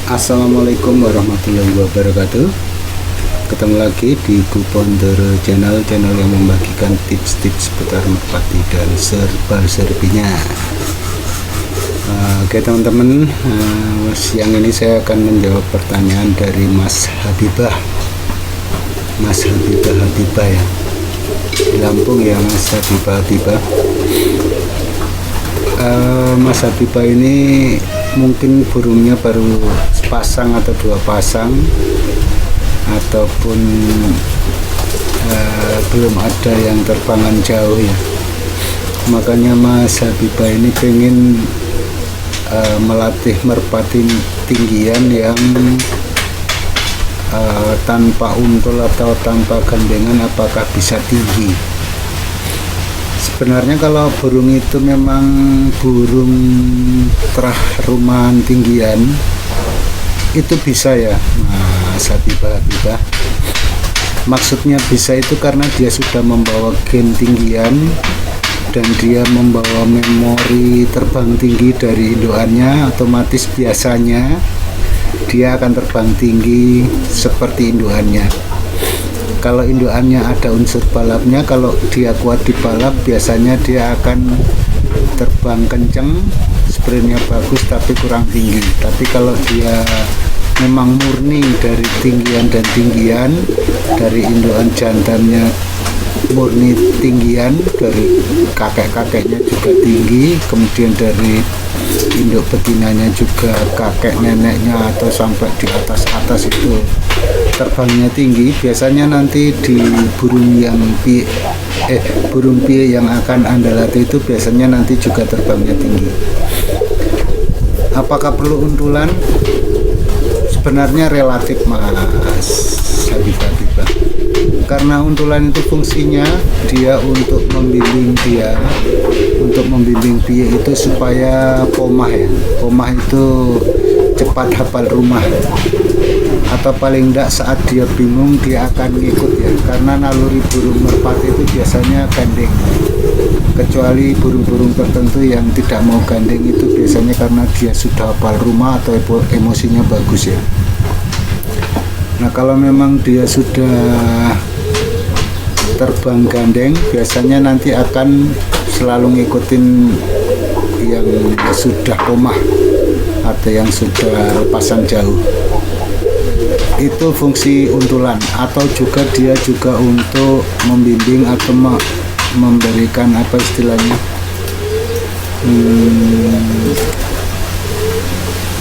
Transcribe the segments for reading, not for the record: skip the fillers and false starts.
Assalamualaikum warahmatullahi wabarakatuh. Ketemu lagi di Kupondoro channel yang membagikan tips-tips seputar merpati dan serba-serbinya. Oke teman-teman, siang ini saya akan menjawab pertanyaan dari Mas Habibah ya, di Lampung ya, Mas Habibah. Mas Habibah ini mungkin burungnya baru sepasang atau dua pasang, ataupun belum ada yang terbangan jauh ya. Makanya Mas Habibah ini pengen melatih merpati tinggian yang tanpa untul atau tanpa gandengan, apakah bisa tinggi. Sebenarnya kalau burung itu memang burung terah rumahan tinggian, itu bisa ya Mas Habibah. Maksudnya bisa itu karena dia sudah membawa gen tinggian dan dia membawa memori terbang tinggi dari indukannya. Otomatis biasanya dia akan terbang tinggi seperti indukannya. Kalau indukannya ada unsur balapnya, kalau dia kuat di balap, biasanya dia akan terbang kenceng, sprintnya bagus tapi kurang tinggi. Tapi kalau dia memang murni dari tinggian dan tinggian, dari indukan jantannya murni tinggian, dari kakek-kakeknya juga tinggi, kemudian dari induk betinanya juga kakek neneknya atau sampai di atas itu terbangnya tinggi, biasanya nanti di burung pie yang akan Anda latih itu biasanya nanti juga terbangnya tinggi. Apakah perlu untulan? Sebenarnya relatif Mas Habibah, karena untulan itu fungsinya dia untuk membimbing pie itu supaya pomah ya. Pomah itu cepat hafal rumah, atau paling tidak saat dia bingung dia akan ngikut ya, karena naluri burung merpati itu biasanya gandeng, kecuali burung-burung tertentu yang tidak mau gandeng, itu biasanya karena dia sudah hafal rumah atau emosinya bagus ya. Nah kalau memang dia sudah terbang gandeng, biasanya nanti akan selalu ngikutin yang sudah komah atau yang sudah lepasan jauh. Itu fungsi untulan, atau juga dia juga untuk membimbing atau memberikan apa istilahnya,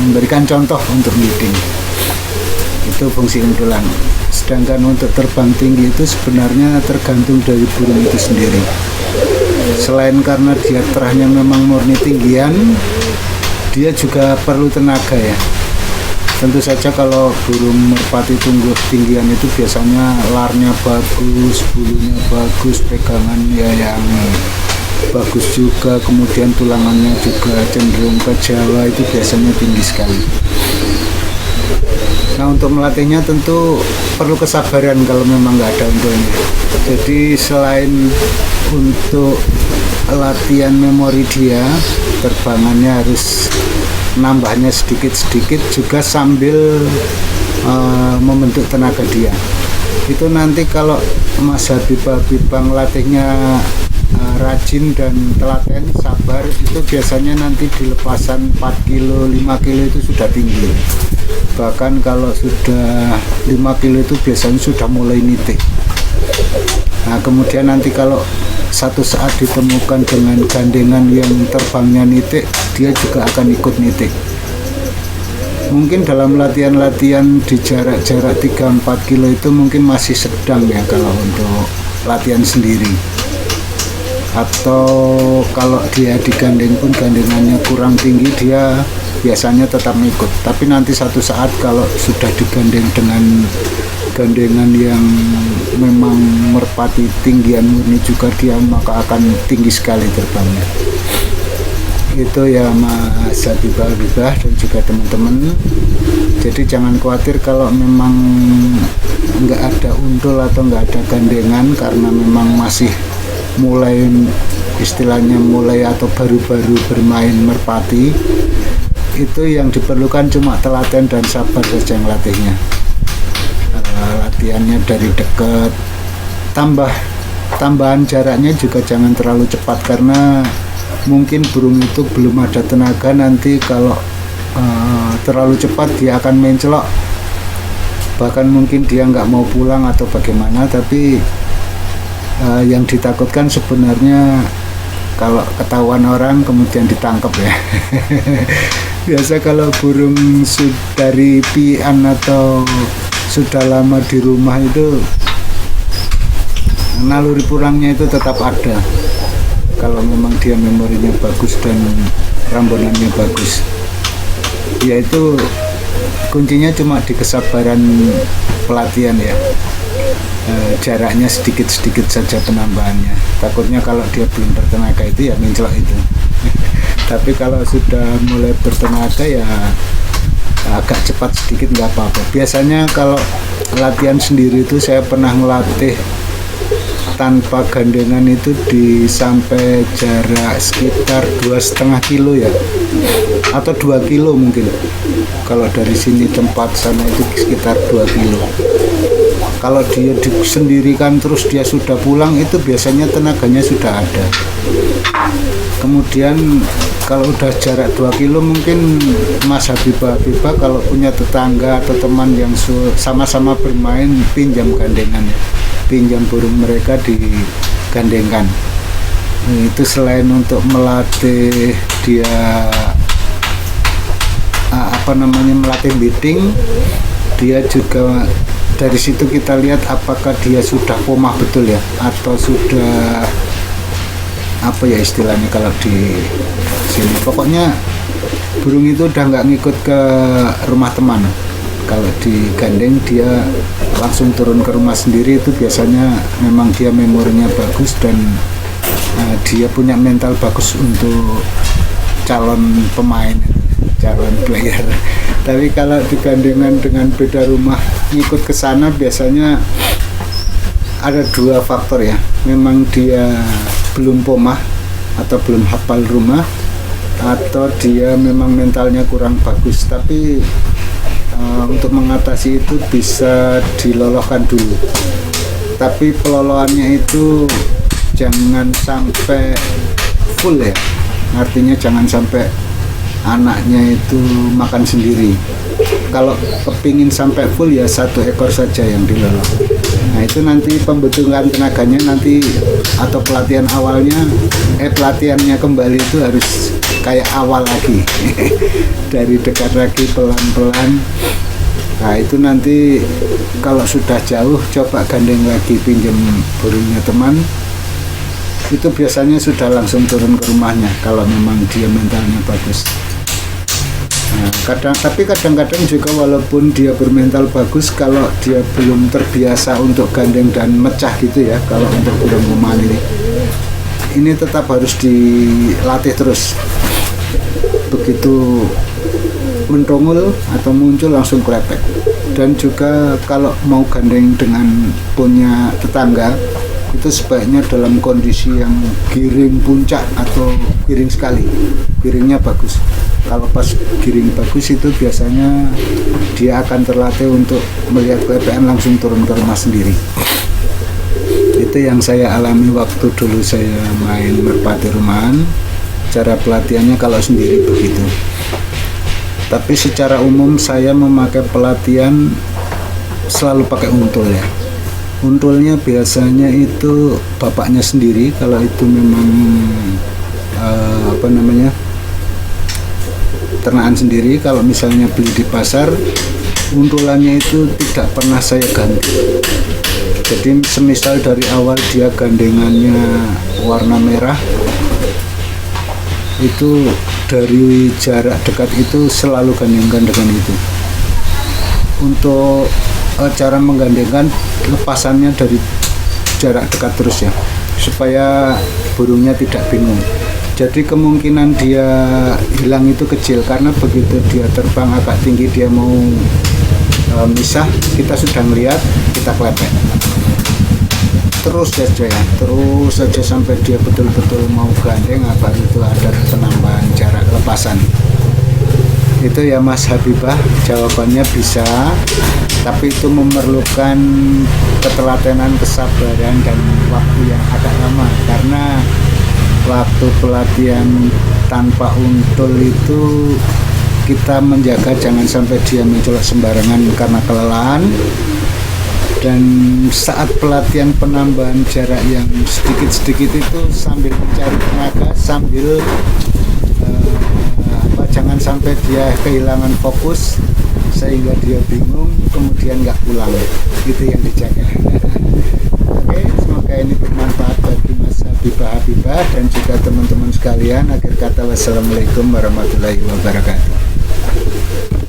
memberikan contoh untuk meeting. Itu fungsi untulan. Sedangkan untuk terbang tinggi itu sebenarnya tergantung dari burung itu sendiri. Selain karena dia terahnya memang murni tinggian, dia juga perlu tenaga ya. Tentu saja kalau burung merpati tinggian itu biasanya larnya bagus, bulunya bagus, pegangannya yang bagus juga, kemudian tulangannya juga cenderung ke Jawa, itu biasanya tinggi sekali. Nah untuk melatihnya tentu perlu kesabaran kalau memang nggak ada untulnya. Jadi selain untuk latihan memori dia, terbangannya harus nambahnya sedikit-sedikit, juga sambil membentuk tenaga dia. Itu nanti kalau Mas Habibah latihnya rajin dan telaten, sabar, itu biasanya nanti di lepasan 4 kilo, 5 kilo itu sudah tinggi. Bahkan kalau sudah 5 kilo itu biasanya sudah mulai nitik. Nah kemudian nanti kalau satu saat ditemukan dengan gandengan yang terbangnya nitik, dia juga akan ikut nitik. Mungkin dalam latihan-latihan di jarak-jarak 3-4 kilo itu mungkin masih sedang ya kalau untuk latihan sendiri. Atau kalau dia digandeng pun gandengannya kurang tinggi, dia biasanya tetap ngikut. Tapi nanti satu saat kalau sudah digandeng dengan gandengan yang memang merpati tinggian murni juga, dia maka akan tinggi sekali terbangnya. Itu ya Mas Habibah dan juga teman-teman. Jadi jangan khawatir kalau memang nggak ada untul atau nggak ada gandengan, karena memang masih mulai istilahnya mulai atau baru-baru bermain merpati. itu yang diperlukan cuma telaten dan sabar saja ngelatihnya. Latihannya dari dekat, tambahan jaraknya juga jangan terlalu cepat, karena mungkin burung itu belum ada tenaga. Nanti kalau terlalu cepat dia akan mencelok, bahkan mungkin dia nggak mau pulang atau bagaimana. Tapi yang ditakutkan sebenarnya kalau ketahuan orang kemudian ditangkap ya. Biasa kalau burung dari pian atau sudah lama di rumah itu, naluri pulangnya itu tetap ada kalau memang dia memorinya bagus dan rambonannya bagus. Yaitu kuncinya cuma di kesabaran pelatihan ya. Jaraknya sedikit-sedikit saja penambahannya. Takutnya kalau dia belum bertenaga itu ya mencelok itu. Tapi kalau sudah mulai bertenaga ya agak cepat sedikit nggak apa-apa. Biasanya kalau latihan sendiri itu saya pernah ngelatih tanpa gandengan itu di sampai jarak sekitar 2,5 kilo ya, atau 2 kilo mungkin. Kalau dari sini tempat sana itu sekitar 2 kilo. Kalau dia disendirikan terus dia sudah pulang, itu biasanya tenaganya sudah ada. Kemudian kalau udah jarak 2 kilo mungkin Mas Habibah kalau punya tetangga atau teman yang sama-sama bermain, pinjam gandengan ya. Pinjam burung mereka digandengkan. Itu selain untuk melatih dia melatih bidding, dia juga dari situ kita lihat apakah dia sudah pomah betul ya, atau sudah apa ya istilahnya kalau di sini. Pokoknya burung itu udah nggak ngikut ke rumah teman. Kalau digandeng dia langsung turun ke rumah sendiri, itu biasanya memang dia memorinya bagus dan dia punya mental bagus untuk calon pemain, calon player. Tapi kalau digandengan dengan beda rumah ngikut ke sana, biasanya ada 2 faktor ya. Memang dia belum pomah atau belum hafal rumah, atau dia memang mentalnya kurang bagus. Tapi untuk mengatasi itu bisa dilolokan dulu. Tapi peloloannya itu jangan sampai full ya. Artinya jangan sampai anaknya itu makan sendiri. Kalau kepingin sampai full ya 1 ekor saja yang dilolo. Nah itu nanti pembentukan tenaganya nanti, atau pelatihan awalnya, pelatihannya kembali itu harus kayak awal lagi. Dari dekat lagi pelan-pelan. Nah itu nanti kalau sudah jauh coba gandeng lagi, pinjam burungnya teman. Itu biasanya sudah langsung turun ke rumahnya kalau memang dia mentalnya bagus. Nah, tapi kadang-kadang juga walaupun dia bermental bagus, kalau dia belum terbiasa untuk gandeng dan mecah gitu ya, kalau untuk burung kuman ini tetap harus dilatih terus. Begitu mentongul atau muncul langsung klepek. Dan juga kalau mau gandeng dengan punya tetangga, itu sebaiknya dalam kondisi yang giring puncak atau giring sekali, giringnya bagus. Kalau pas giring bagus itu biasanya dia akan terlatih untuk melihat kelepean langsung turun ke rumah sendiri. Itu yang saya alami waktu dulu saya main merpati rumahan. Cara pelatihannya kalau sendiri begitu. Tapi secara umum saya memakai pelatihan selalu pakai untul ya. Untulnya biasanya itu bapaknya sendiri kalau itu memang ternakan sendiri. Kalau misalnya beli di pasar, untulannya itu tidak pernah saya ganti. Jadi semisal dari awal dia gandengannya warna merah, itu dari jarak dekat itu selalu gandengkan dengan itu. Untuk cara menggandengkan, lepasannya dari jarak dekat terus ya, supaya burungnya tidak bingung. Jadi kemungkinan dia hilang itu kecil, karena begitu dia terbang agak tinggi, dia mau misah, kita sudah melihat, kita klepek. Terus saja sampai dia betul-betul mau gandeng, baru itu ada penambahan jarak lepasan. Itu ya Mas Habibah, jawabannya bisa, tapi itu memerlukan ketelatenan, kesabaran, dan waktu yang agak lama. Karena waktu pelatihan tanpa untul itu kita menjaga jangan sampai dia mencolok sembarangan karena kelelahan. Dan saat pelatihan penambahan jarak yang sedikit-sedikit itu sambil mencari tenaga, sambil jangan sampai dia kehilangan fokus sehingga dia bingung kemudian nggak pulang. Itu yang dijaga. Oke, semoga ini bermanfaat bagi Mas Habibah dan juga teman-teman sekalian. Akhir kata, wassalamualaikum warahmatullahi wabarakatuh.